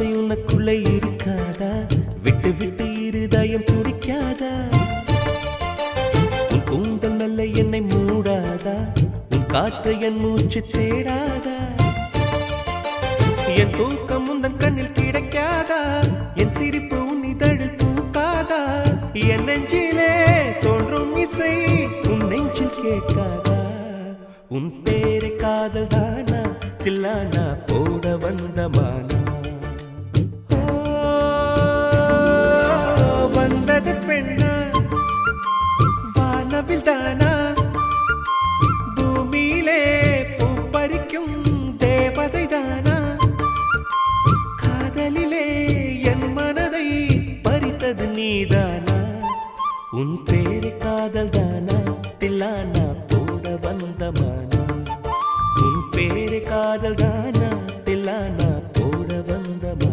ஆசை உனக்குள்ளே இருக்காதா? விட்டு விட்டு இருதயம் துடிக்காதா? உன் கூந்தல் நல்ல என்னை மூடாதா? உன் காற்று என் மூச்சு தேடாதா? என் தூக்கம் உந்தன் கண்ணில் கிடைக்காதா? என் சிரிப்பு உன் இதழில் பூக்காதா? என் நெஞ்சிலே தோன்றும் இசை உன் நெஞ்சில் கேட்காதா? உன் பேரை காதல் தானா தில்லானா போட வந்த மானா? வந்தது பெண்ணா வானவில் தானா? பூமியிலே பூ பறிக்கும் தேவதை தானா? காதலிலே என் மனதை பறித்தது நீதானா? உன் பேரை காதல்